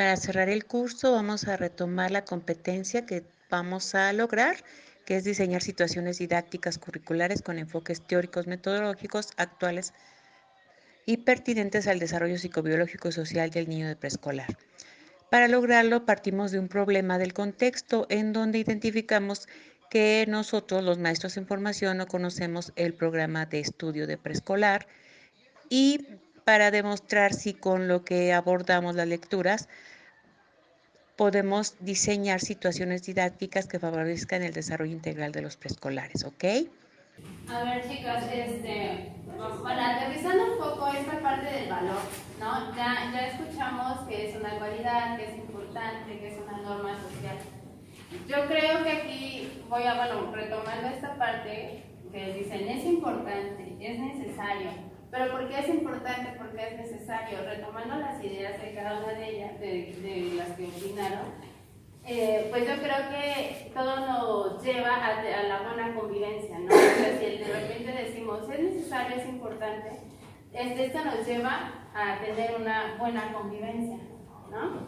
Para cerrar el curso vamos a retomar la competencia que vamos a lograr, que es diseñar situaciones didácticas curriculares con enfoques teóricos metodológicos actuales y pertinentes al desarrollo psicobiológico y social del niño de preescolar. Para lograrlo partimos de un problema del contexto en donde identificamos que nosotros, los maestros en formación, no conocemos el programa de estudio de preescolar y para demostrar si con lo que abordamos las lecturas podemos diseñar situaciones didácticas que favorezcan el desarrollo integral de los preescolares, ¿ok? A ver, chicos, bueno, aterrizando un poco esta parte del valor, ¿no? Ya escuchamos que es una cualidad, que es importante, que es una norma social. Yo creo que aquí voy a, retomando esta parte que dicen, es importante, es necesario. ¿Pero por qué es importante? Porque es necesario. Retomando las ideas de cada una de ellas, de las que opinaron, pues yo creo que todo nos lleva a la buena convivencia, ¿no? O sea, si de repente decimos, es necesario, es importante, esto nos lleva a tener una buena convivencia, ¿no?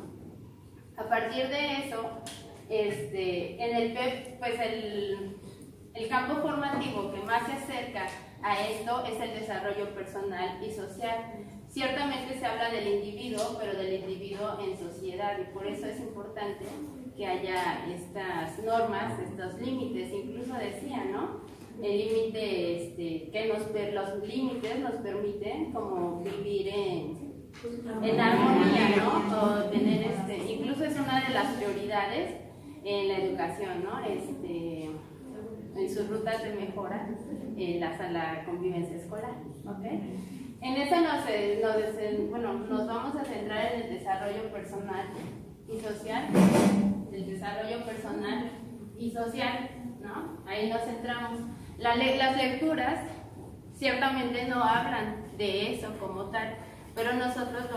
A partir de eso, en el PEP, pues el campo formativo que más se acerca a esto es el desarrollo personal y social. Ciertamente se habla del individuo, pero del individuo en sociedad, y por eso es importante que haya estas normas, estos límites. Incluso decía, ¿no? El límite, los límites nos permiten como vivir en armonía, ¿no? O tener, incluso es una de las prioridades en la educación, ¿no? En sus rutas de mejora la convivencia escolar, ¿ok? En esa nos vamos a centrar en el desarrollo personal y social, ¿no? Ahí nos centramos. Las lecturas ciertamente no hablan de eso como tal, pero nosotros,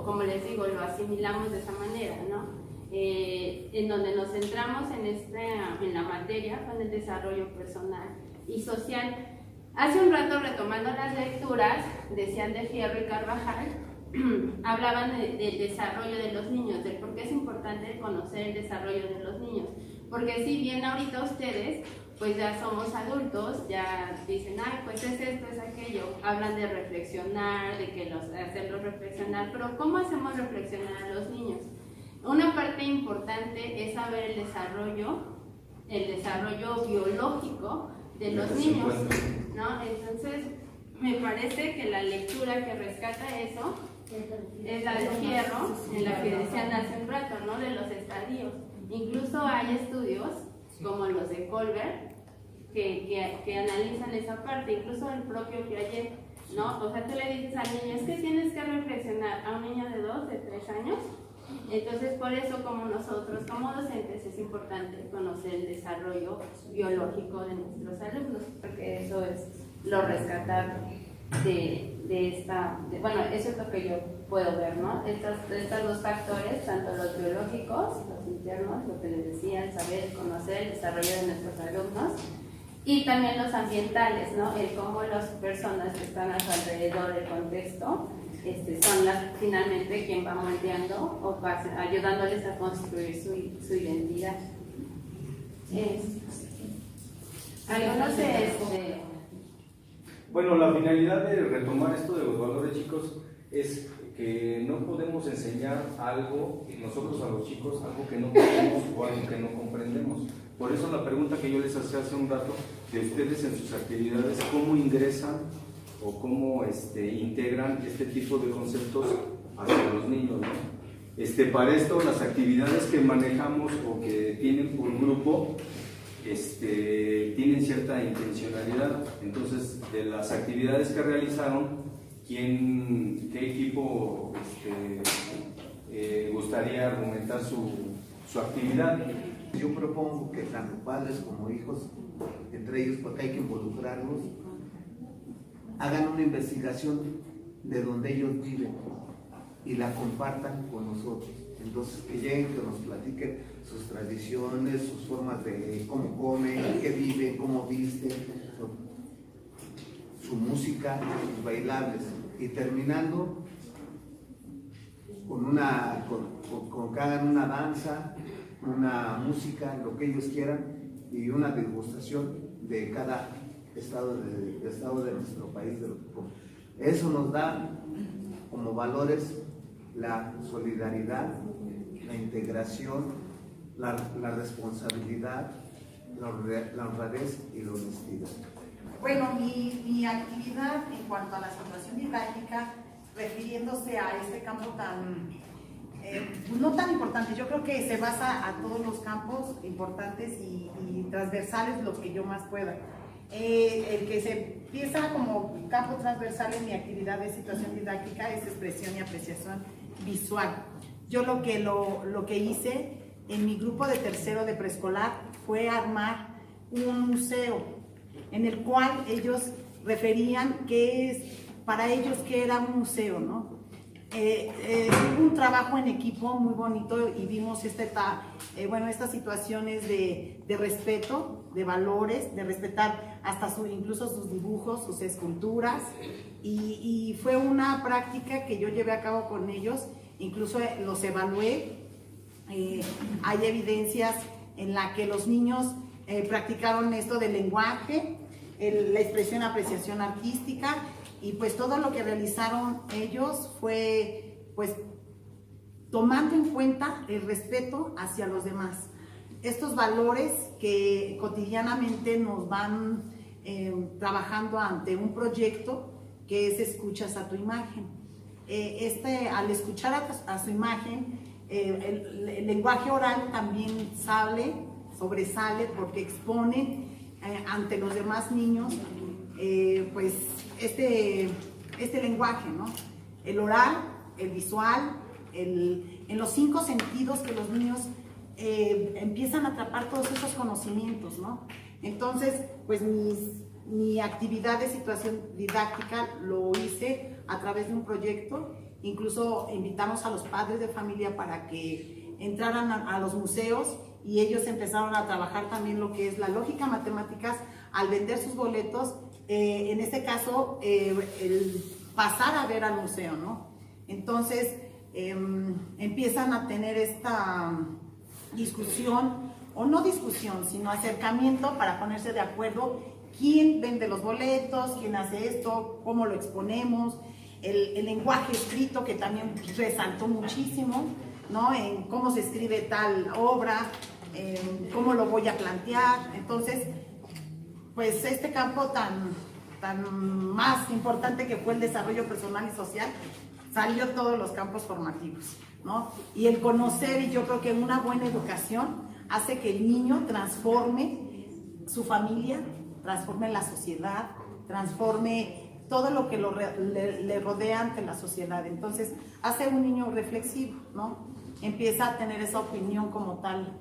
como les digo, lo asimilamos de esa manera, ¿no? En donde nos centramos en la materia con el desarrollo personal y social. Hace un rato, retomando las lecturas, decían de Fierro y Carvajal, hablaban del desarrollo de los niños, de por qué es importante conocer el desarrollo de los niños. Porque si bien ahorita ustedes, pues ya somos adultos, ya dicen, ay, pues es esto, es aquello, hablan de reflexionar, hacerlos reflexionar, pero ¿cómo hacemos reflexionar a los niños? Una parte importante es saber el desarrollo biológico de los niños, ¿no? Entonces, me parece que la lectura que rescata eso es la de Fierro, en la que decían hace un rato, ¿no? De los estadios. Incluso hay estudios, como los de Colbert, que analizan esa parte, incluso el propio Piaget, ¿no? O sea, tú le dices al niño, es que tienes que reflexionar. A un niño de 2, de 3 años. Entonces, por eso, como nosotros, como docentes, es importante conocer el desarrollo biológico de nuestros alumnos, porque eso es lo rescatable eso es lo que yo puedo ver, ¿no? Estos dos factores, tanto los biológicos, los internos, lo que les decía, el saber, el conocer, el desarrollo de nuestros alumnos, y también los ambientales, ¿no? El cómo las personas que están a su alrededor del contexto son finalmente quien va moldeando o ayudándoles a construir su identidad. Algunos Bueno, la finalidad de retomar esto de los valores, chicos, es que no podemos enseñar algo, nosotros a los chicos, algo que no podemos o algo que no comprendemos. Por eso la pregunta que yo les hacía hace un rato, de ustedes en sus actividades, ¿cómo ingresan o cómo integran este tipo de conceptos hacia los niños, ¿no? Para esto, las actividades que manejamos o que tienen por grupo, tienen cierta intencionalidad. Entonces, de las actividades que realizaron, ¿qué equipo gustaría argumentar su actividad? Yo propongo que tanto padres como hijos, entre ellos, porque hay que involucrarlos, hagan una investigación de donde ellos viven y la compartan con nosotros. Entonces, que lleguen, que nos platiquen sus tradiciones, sus formas de cómo comen, qué viven, cómo visten, su música, sus bailables. Y terminando con con que hagan una danza, una música, lo que ellos quieran, y una degustación de cada estado de nuestro país. Eso nos da como valores la solidaridad, la integración, la responsabilidad, la honradez y la honestidad. Bueno, mi actividad en cuanto a la situación didáctica, refiriéndose a este campo tan, no tan importante, yo creo que se basa a todos los campos importantes y transversales lo que yo más pueda. El que se empieza como campo transversal en mi actividad de situación didáctica es expresión y apreciación visual. Yo lo que hice en mi grupo de tercero de preescolar fue armar un museo en el cual ellos referían para ellos qué era un museo, ¿no? Hubo un trabajo en equipo muy bonito y vimos estas situaciones de respeto, de valores, de respetar hasta incluso sus dibujos, sus esculturas, y fue una práctica que yo llevé a cabo con ellos, incluso los evalué. Hay evidencias en la que los niños practicaron esto del lenguaje, la expresión, apreciación artística, y pues todo lo que realizaron ellos fue pues tomando en cuenta el respeto hacia los demás. Estos valores que cotidianamente nos van trabajando ante un proyecto que es escuchas a tu imagen. Al escuchar a su imagen, el lenguaje oral también sobresale porque expone ante los demás niños pues este lenguaje, ¿no? El oral, el visual, en los 5 sentidos que los niños empiezan a atrapar todos esos conocimientos, ¿no? Entonces, pues mi actividad de situación didáctica lo hice a través de un proyecto. Incluso invitamos a los padres de familia para que entraran a los museos, y ellos empezaron a trabajar también lo que es la lógica matemáticas al vender sus boletos, en este caso el pasar a ver al museo, ¿no? Entonces empiezan a tener esta discusión, o no discusión, sino acercamiento para ponerse de acuerdo quién vende los boletos, quién hace esto, cómo lo exponemos, el lenguaje escrito que también resaltó muchísimo, ¿no? En cómo se escribe tal obra, cómo lo voy a plantear. Entonces, pues este campo tan más importante que fue el desarrollo personal y social, salió todos los campos formativos, ¿no? Y el conocer, y yo creo que una buena educación hace que el niño transforme su familia, transforme la sociedad, transforme todo lo que le rodea ante la sociedad. Entonces, hace un niño reflexivo, ¿no? Empieza a tener esa opinión como tal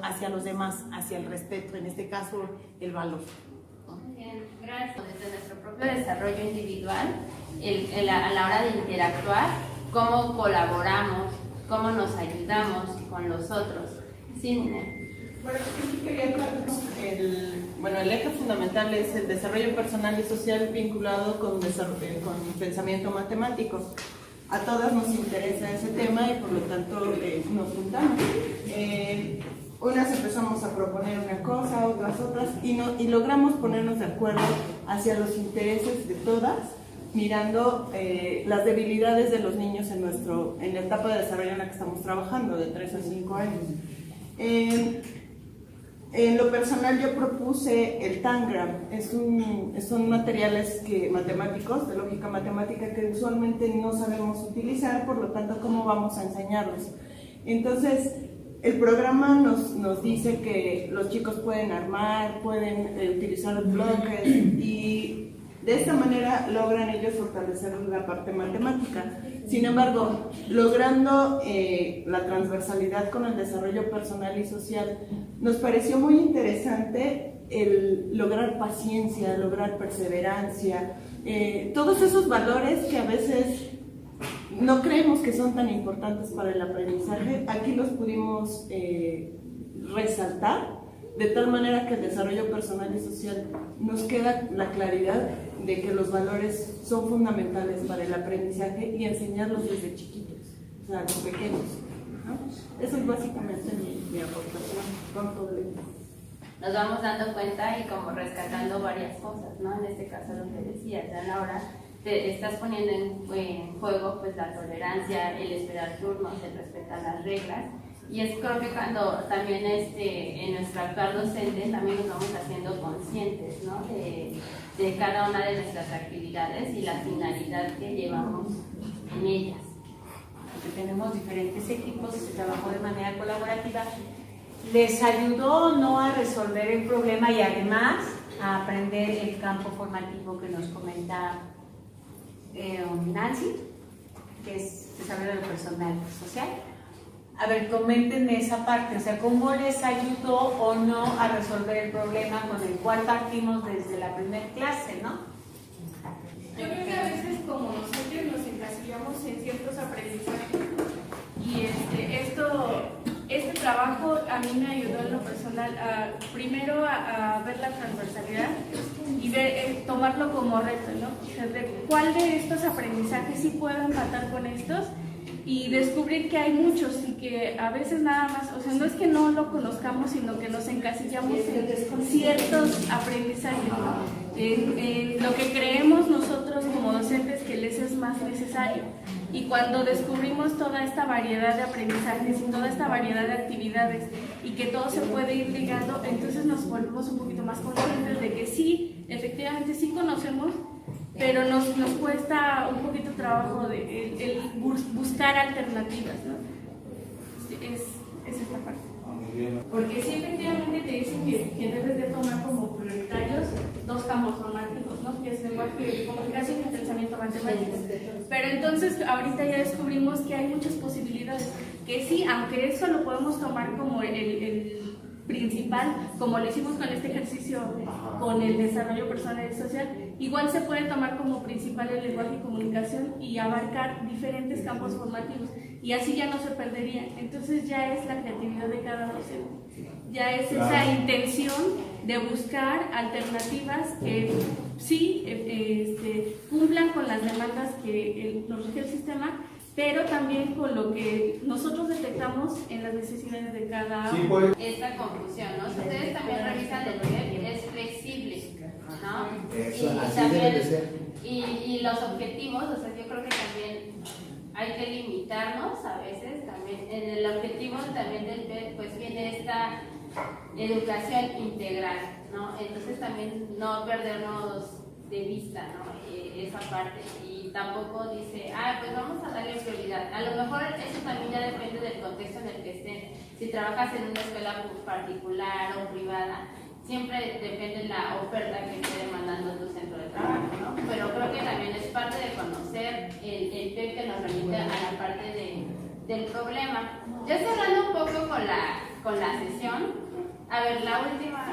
hacia los demás, hacia el respeto, en este caso, el valor. Bien, gracias. Desde nuestro propio desarrollo individual, a la hora de interactuar, cómo colaboramos, cómo nos ayudamos con los otros. Sí, Nina. Bueno, yo quería aclararnos el eje fundamental es el desarrollo personal y social vinculado con pensamiento matemático. A todas nos interesa ese tema y por lo tanto nos juntamos. Unas empezamos a proponer una cosa, otras y logramos ponernos de acuerdo hacia los intereses de todas, mirando las debilidades de los niños en la etapa de desarrollo en la que estamos trabajando, de 3 a 5 años. En lo personal yo propuse el Tangram, son materiales matemáticos, de lógica matemática, que usualmente no sabemos utilizar, por lo tanto, ¿cómo vamos a enseñarlos? Entonces, el programa nos dice que los chicos pueden armar, pueden utilizar los bloques, y de esta manera logran ellos fortalecer la parte matemática. Sin embargo, logrando la transversalidad con el desarrollo personal y social, nos pareció muy interesante el lograr paciencia, lograr perseverancia, todos esos valores que a veces no creemos que son tan importantes para el aprendizaje. Aquí los pudimos resaltar, de tal manera que el desarrollo personal y social nos queda la claridad de que los valores son fundamentales para el aprendizaje y enseñarlos desde chiquitos, o sea, los pequeños. Eso es básicamente mi aportación con todo esto. Nos vamos dando cuenta y como rescatando varias cosas, ¿no? En este caso lo que decías, ya a la hora te estás poniendo en juego pues la tolerancia, el esperar turnos, el respetar las reglas. Y es creo que cuando también en nuestro actuar docente también nos vamos haciendo conscientes, ¿no? de cada una de nuestras actividades y la finalidad que llevamos en ellas. Porque tenemos diferentes equipos y se trabajó de manera colaborativa. ¿Les ayudó o no a resolver el problema y además a aprender el campo formativo que nos comenta Nancy, que es desarrollo de lo personal y social? A ver, comenten esa parte, o sea, ¿cómo les ayudó o no a resolver el problema con el cual partimos desde la primera clase, no? Yo creo que a veces como nosotros nos encasillamos en ciertos aprendizajes y este trabajo a mí me ayudó en lo personal primero a ver la transversalidad y ver, tomarlo como reto, ¿no? O sea, de cuál de estos aprendizajes sí puedo empatar con estos y descubrir que hay muchos y que a veces nada más, o sea, no es que no lo conozcamos, sino que nos encasillamos en ciertos aprendizajes, ¿no? En lo que creemos nosotros como docentes que les es más necesario. Y cuando descubrimos toda esta variedad de aprendizajes y toda esta variedad de actividades y que todo se puede ir ligando, entonces nos volvemos un poquito más conscientes de que sí, efectivamente sí conocemos, pero nos cuesta un poquito trabajo el buscar alternativas, ¿no? Es esta parte. Porque sí, efectivamente te dicen que debes de tomar como prioritarios dos campos formativos, ¿no? Que es lenguaje de comunicación y pensamiento matemático. Pero entonces ahorita ya descubrimos que hay muchas posibilidades, que sí, aunque eso lo podemos tomar como el principal, como lo hicimos con este ejercicio, con el desarrollo personal y social, igual se puede tomar como principal el lenguaje y comunicación y abarcar diferentes campos formativos, y así ya no se perdería. Entonces ya es la creatividad de cada docente, ya es esa intención de buscar alternativas que sí cumplan con las demandas que nos rige el sistema, pero también con lo que nosotros detectamos en las necesidades de cada Esta confusión, ¿no? Si ustedes también revisan el PEP, es flexible, ¿no? Eso, Y así también, debe de ser. y los objetivos, o sea, yo creo que también hay que limitarnos a veces, también en el objetivo también del PEP, pues viene esta educación integral, ¿no? Entonces también no perdernos de vista, ¿no? Esa parte, y tampoco dice, pues vamos a darle prioridad. A lo mejor eso también ya depende del contexto en el que estén. Si trabajas en una escuela particular o privada, siempre depende la oferta que esté demandando tu centro de trabajo, ¿no? Pero creo que también es parte de conocer el PEP que nos remite a la parte del problema. Ya cerrando un poco con la sesión, a ver, la última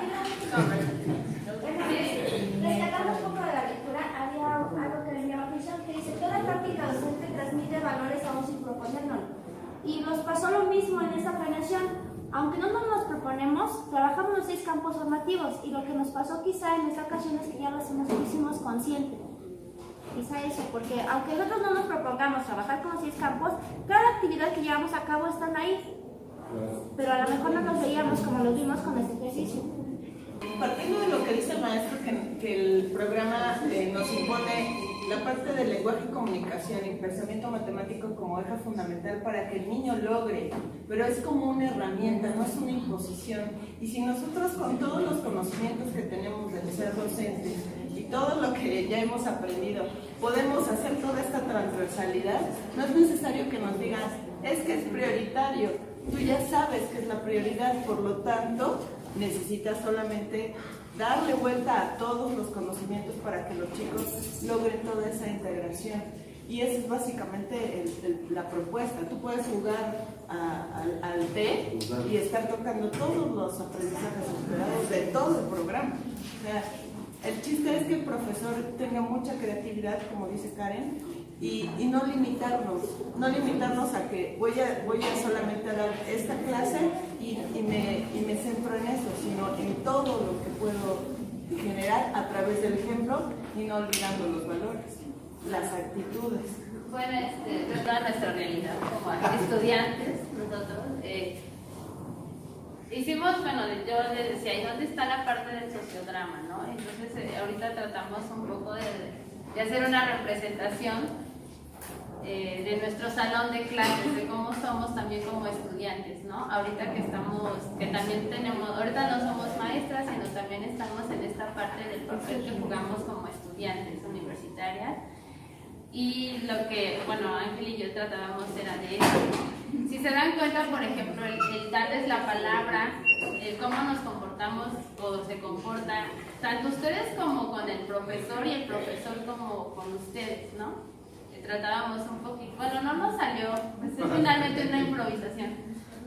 conversación. Rescatando un poco de la lectura, había algo que me llamó la atención que dice: toda práctica docente transmite valores aún sin proponerlo. Y nos pasó lo mismo en esta planeación. Aunque no nos los proponemos, trabajamos los 6 campos formativos, y lo que nos pasó quizá en esta ocasión es que ya lo hicimos consciente. Quizá eso, porque aunque nosotros no nos propongamos trabajar con los 6 campos, cada actividad que llevamos a cabo están ahí. Pero a lo mejor no los veíamos como lo vimos con este ejercicio. Partiendo de lo que dice el maestro, que el programa nos impone la parte del lenguaje y comunicación y pensamiento matemático como eje fundamental para que el niño logre, pero es como una herramienta, no es una imposición. Y si nosotros, con todos los conocimientos que tenemos de ser docentes y todo lo que ya hemos aprendido, podemos hacer toda esta transversalidad, no es necesario que nos digan, es que es prioritario. Tú ya sabes que es la prioridad, por lo tanto, necesitas solamente darle vuelta a todos los conocimientos para que los chicos logren toda esa integración. Y esa es básicamente la propuesta. Tú puedes jugar al T y estar tocando todos los aprendizajes esperados de todo el programa. O sea, el chiste es que el profesor tenga mucha creatividad, como dice Karen, y no limitarnos a que voy a solamente dar esta clase y me centro en eso, sino en todo lo que puedo generar a través del ejemplo y no olvidando los valores, las actitudes. Bueno, toda nuestra realidad como estudiantes, nosotros hicimos, bueno, yo les decía, ¿y dónde está la parte del sociodrama, no? Entonces, ahorita tratamos un poco de hacer una representación de nuestro salón de clases, de cómo somos también como estudiantes, ¿no? Ahorita que también tenemos, ahorita no somos maestras, sino también estamos en esta parte del papel que jugamos como estudiantes universitarias. Y lo que, bueno, Ángel y yo tratábamos era de eso. Si se dan cuenta, por ejemplo, el darles la palabra, el cómo nos comportamos o se comporta, tanto ustedes como con el profesor y el profesor como con ustedes, ¿no? Tratábamos un poquito, bueno, no nos salió, pues es finalmente una improvisación,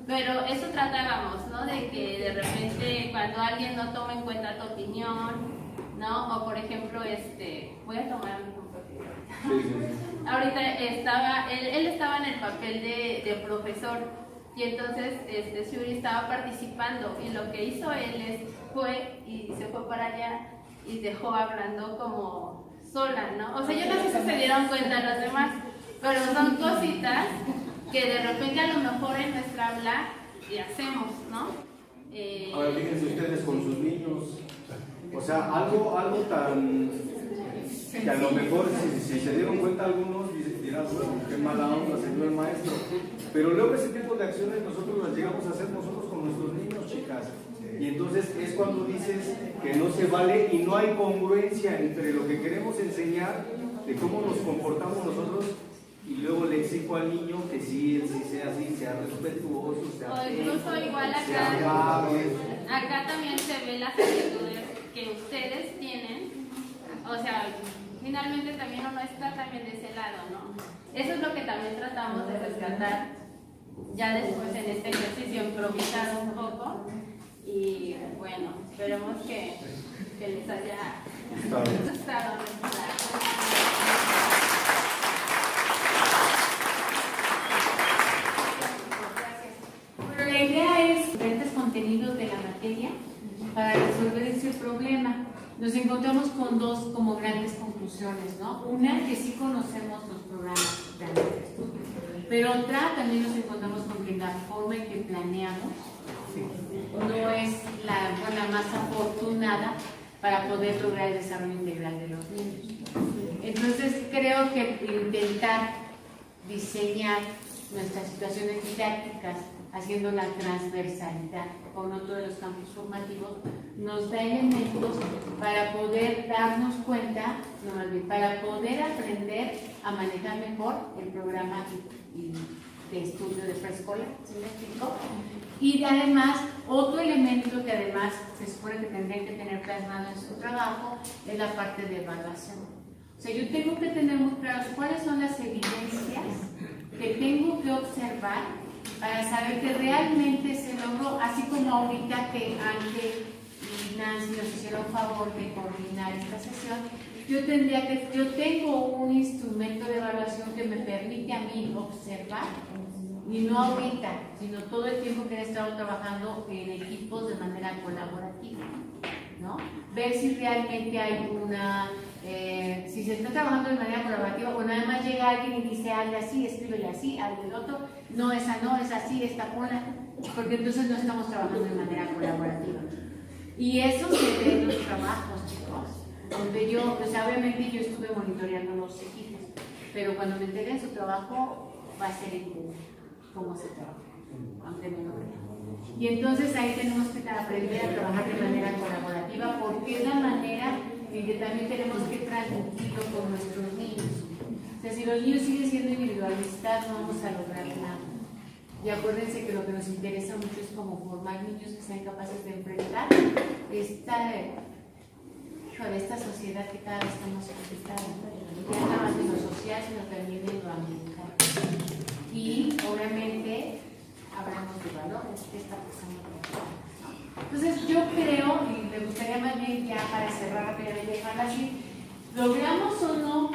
pero eso tratábamos, ¿no? De que de repente cuando alguien no toma en cuenta tu opinión, ¿no? O por ejemplo, voy a tomar un poquito. Ahorita estaba, él estaba en el papel de profesor y entonces Shuri estaba participando y lo que hizo él fue y se fue para allá y dejó hablando como sola, ¿no? O sea, yo no sé si se dieron cuenta los demás, pero son cositas que de repente a lo mejor en nuestra habla hacemos, ¿no? Ahora fíjense ustedes con sus niños, o sea, algo tan que a lo mejor si se dieron cuenta algunos dirán, bueno, qué mala onda se dio el maestro, pero luego ese tipo de acciones nosotros las llegamos a hacer nosotros con nuestros niños, chicas. Y entonces es cuando dices que no se vale y no hay congruencia entre lo que queremos enseñar, de cómo nos comportamos nosotros, y luego le exijo al niño que sí, él sí sea así, sea respetuoso, sea o incluso igual sea amable. acá también se ve las actitudes que ustedes tienen, o sea, finalmente también uno está también de ese lado, ¿no? Eso es lo que también tratamos de rescatar ya después en este ejercicio improvisado un poco. Y bueno, esperemos que les haya gustado. Pero la idea es diferentes contenidos de la materia para resolver ese problema. Nos encontramos con dos como grandes conclusiones, ¿no? Una, que sí conocemos los programas de estudio, pero otra, también nos encontramos con que la forma en que planeamos no es la más afortunada para poder lograr el desarrollo integral de los niños. Entonces creo que intentar diseñar nuestras situaciones didácticas haciendo la transversalidad con otro de los campos formativos nos da elementos para poder darnos cuenta, no más bien, para poder aprender a manejar mejor el programa de estudio de preescolar, ¿sí me explico? Y además, otro elemento que además se supone que tendrían que tener plasmado en su trabajo es la parte de evaluación. O sea, yo tengo que tener muy claros cuáles son las evidencias que tengo que observar para saber que realmente se logró, así como ahorita que Ángel y Nancy nos hicieron favor de coordinar esta sesión, yo tengo un instrumento de evaluación que me permite a mí observar, y no ahorita, sino todo el tiempo que he estado trabajando en equipos de manera colaborativa, ¿no? Ver si realmente hay si se está trabajando de manera colaborativa o nada más llega alguien y dice, hazle así, escríbele así, hazle el otro, no, esa no, es así, esta ponla, porque entonces no estamos trabajando de manera colaborativa. Y eso se ve en los trabajos, chicos, donde yo, pues obviamente yo estuve monitoreando los equipos, pero cuando me entreguen su trabajo va a ser en cómo se trabaja, aunque no lo vea. Y entonces ahí tenemos que aprender a trabajar de manera colaborativa porque es la manera en que también tenemos que transmitirlo con nuestros niños. O sea, si los niños siguen siendo individualistas no vamos a lograr nada. Y acuérdense que lo que nos interesa mucho es como formar niños que sean capaces de enfrentar esta sociedad que cada vez estamos enfrentando. Ya no más en lo social, sino también en lo ambiental. Y obviamente hablamos de valores, ¿qué está pasando? Entonces yo creo, y me gustaría más bien ya para cerrar rápidamente dejarla así, logramos o no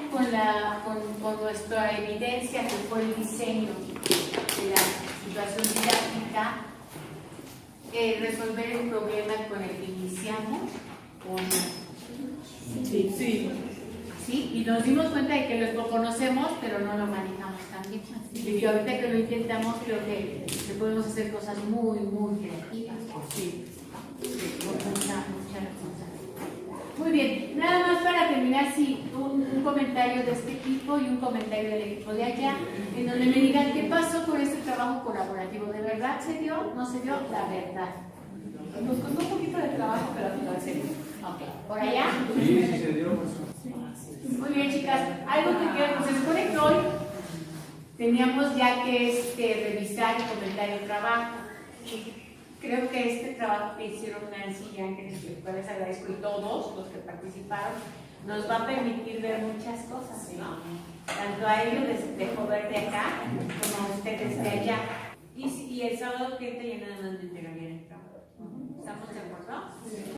con nuestra evidencia que fue el diseño de la situación didáctica, resolver el problema con el que iniciamos o no. Sí. ¿sí? Y nos dimos cuenta de que lo conocemos, pero no lo manejamos tan bien. Y ahorita que lo intentamos, creo que podemos hacer cosas muy, muy creativas, posibles. Con mucha responsabilidad. Muy bien, nada más para terminar, sí, un comentario de este equipo y un comentario del equipo de allá, en donde me digan qué pasó con este trabajo colaborativo. ¿De verdad se dio? ¿No se dio? La verdad. Nos costó un poquito de trabajo, pero al final se dio. Ok, ¿por allá? Sí, sí se dio. Muy bien, chicas. Algo que quiero, pues se supone que hoy teníamos ya que revisar y comentar el trabajo. Creo que este trabajo que hicieron Nancy y Ángeles, les les agradezco, y todos los que participaron, nos va a permitir ver muchas cosas, ¿no? Tanto a ellos les dejo ver de acá, como a ustedes de allá. Y el sábado que ya nada más me entregarían el trabajo. ¿Estamos de acuerdo? Sí.